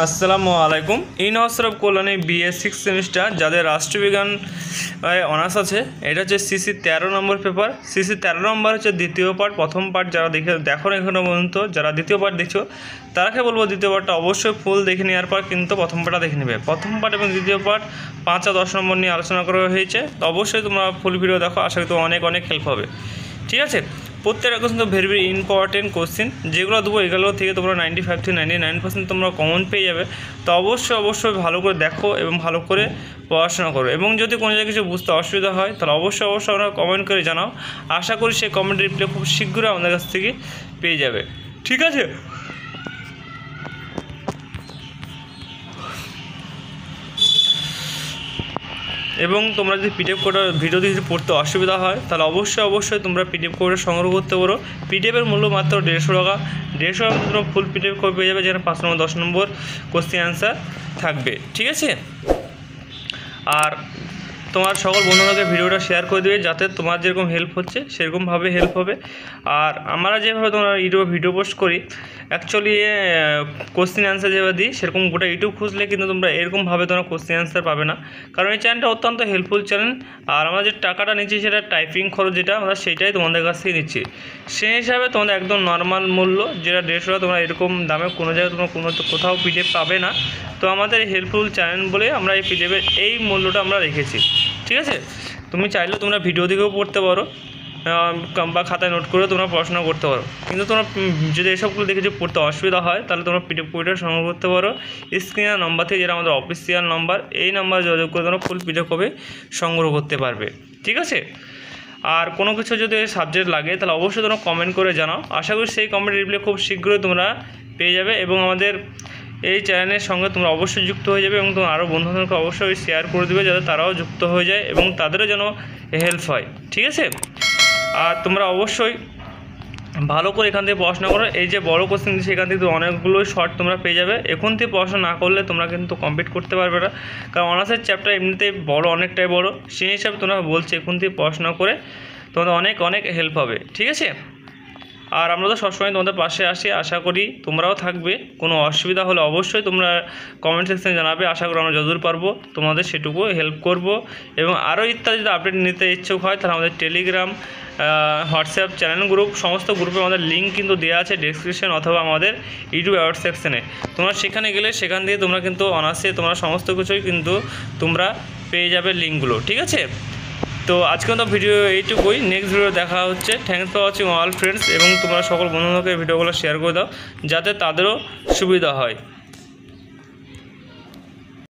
আসসালামু আলাইকুম। University of Kalyani BA 6 semester যাদের রাষ্ট্রবিজ্ঞান অনার্স আছে, এটা হচ্ছে সিসি 13 নম্বর পেপার। সিসি 13 নম্বর হচ্ছে দ্বিতীয় পার্ট। প্রথম পার্ট যারা দেখো এখনো পর্যন্ত, যারা দ্বিতীয় পার্ট দেখছো তারাকে বলবো দ্বিতীয় পার্টটা অবশ্যই ফুল দেখে নেওয়ার পর কিন্তু প্রথম পার্টটা দেখে নেবে। প্রথম পার্ট এবং দ্বিতীয় পার্ট 5 আর 10 নম্বর নিয়ে আলোচনা করা হয়েছে, তো অবশ্যই তোমরা ফুল ভিডিও দেখো, আশা করি তো অনেক হেল্প হবে। ঠিক আছে, প্রত্যেকটা কোশ্চেন তো ভেরি ইম্পর্টেন্ট কোশ্চেন, যেগুলো দেবো এগুলো থেকে তোমরা 95 to 99% তোমরা কমন পেয়ে যাবে। তো অবশ্যই ভালো করে দেখো এবং ভালো করে পড়াশোনা করো, এবং যদি কোনো জায়গায় কিছু বুঝতে অসুবিধা হয় তাহলে অবশ্যই আমরা কমেন্ট করে জানাও। আশা করি সেই কমেন্ট রিপ্লাই খুব শীঘ্রই আমাদের কাছ থেকে পেয়ে যাবে। ঠিক আছে, এবং তোমরা যদি পিডিএফ কোডটা ভিডিও যদি পড়তে অসুবিধা হয় তাহলে অবশ্যই তোমরা পিডিএফ কোডটা সংগ্রহ করতে পারো। পিডিএফের মূল্য মাত্র 150 টাকা। 150 টাকা তোমরা ফুল পিডিএফ কোড পেয়ে যাবে, যেখানে 5 নম্বর 10 নম্বর কোশ্চেন অ্যান্সার থাকবে। ঠিক আছে, আর তোমার সকল বন্ধুদেরকে ভিডিওটা শেয়ার করে দেবে, যাতে তোমার যেরকম হেল্প হচ্ছে সেরকমভাবে হেল্প হবে। আর আমরা যেভাবে তোমরা ইউটিউবে ভিডিও পোস্ট করি, অ্যাকচুয়ালি কোশ্চেন অ্যান্সার যেভাবে দিই সেরকম গোটা ইউটিউব খুঁজলে কিন্তু তোমরা এরকমভাবে তোমরা কোশ্চেন অ্যান্সার পাবে না, কারণ এই চ্যানেলটা অত্যন্ত হেল্পফুল চ্যানেল। আর আমরা যে টাকাটা নিচ্ছি সেটা টাইপিং খরচ, যেটা আমরা সেটাই তোমাদের কাছ থেকে নিচ্ছি। সেই হিসাবে তোমাদের একদম নর্মাল মূল্য, যেটা 150 টাকা, তোমরা এরকম দামে কোনো জায়গায় তোমরা কোথাও পিডিএফ পাবে না। তো আমাদের হেল্পফুল চ্যানেল বলে আমরা এই পিডিএফের এই মূল্যটা আমরা রেখেছি। ঠিক আছে, তুমি চাইলেও তোমরা ভিডিও দিকেও পড়তে পারো বা খাতায় নোট করেও তোমরা পড়াশোনা করতে পারো, কিন্তু তোমরা যদি এসবগুলো দেখে যদি পড়তে অসুবিধা হয় তাহলে তোমরা পিডিএফ কোডটা সংগ্রহ করতে পারো স্ক্রিনের নাম্বার থেকে, যেটা আমাদের অফিসিয়াল নাম্বার। এই নাম্বারে যোগাযোগ করে তোমরা ফুল পিডিএফ কপি সংগ্রহ করতে পারবে। ঠিক আছে, আর কোনো কিছু যদি সাবজেক্ট লাগে তাহলে অবশ্যই তোমরা কমেন্ট করে জানাও। আশা করি সেই কমেন্ট রিপ্লাই খুব শীঘ্রই তোমরা পেয়ে যাবে, এবং আমাদের এই চ্যানেলের সঙ্গে তোমরা অবশ্যই যুক্ত হয়ে যাবে, এবং তোমরা আরও বন্ধুদেরকে অবশ্যই শেয়ার করে দেবে, যাতে তারাও যুক্ত হয়ে যায় এবং তাদেরও যেন হেল্প হয়। ঠিক আছে, আর তোমরা অবশ্যই ভালো করে এখান থেকে পড়াশোনা করো। এই যে বড় কোশ্চেন দিচ্ছে এখান থেকে অনেকগুলোই শর্ট তোমরা পেয়ে যাবে। এখন থেকে পড়াশোনা না করলে তোমরা কিন্তু কমপ্লিট করতে পারবে না, কারণ অনার্সের চ্যাপ্টার এমনিতেই বড়, অনেকটাই বড়। সেই হিসাবে তোমরা বলছে এখন থেকে পড়াশোনা করে তোমাদের অনেক হেল্প হবে। ঠিক আছে, আর আমরা তো সবসময় তোমাদের পাশে আসি, আশা করি তোমরাও থাকবে। কোনো অসুবিধা হলে অবশ্যই তোমরা কমেন্ট সেকশনে জানাবে, আশা করি আমরা যতদূর পারবো তোমাদের সেটুকু হেল্প করব। এবং আরও ইত্যাদি যদি আপডেট নিতে ইচ্ছুক হয় তাহলে আমাদের টেলিগ্রাম, হোয়াটসঅ্যাপ চ্যানেল গ্রুপ, সমস্ত গ্রুপে আমাদের লিঙ্ক কিন্তু দেওয়া আছে ডেসক্রিপশন অথবা আমাদের ইউটিউব অ্যাড সেকশনে। তোমরা সেখানে গেলে সেখান দিয়ে তোমরা কিন্তু অনার্সে তোমরা সমস্ত কিছুই কিন্তু তোমরা পেয়ে যাবে লিঙ্কগুলো। ঠিক আছে, তো আজকে তো ভিডিও এইটুকুই, নেক্সট ভিডিও দেখা হচ্ছে। Thanks for watching all friends, এবং তোমরা সকল বন্ধুদেরকে ভিডিওগুলো শেয়ার করে দাও যাতে তাদেরও সুবিধা হয়।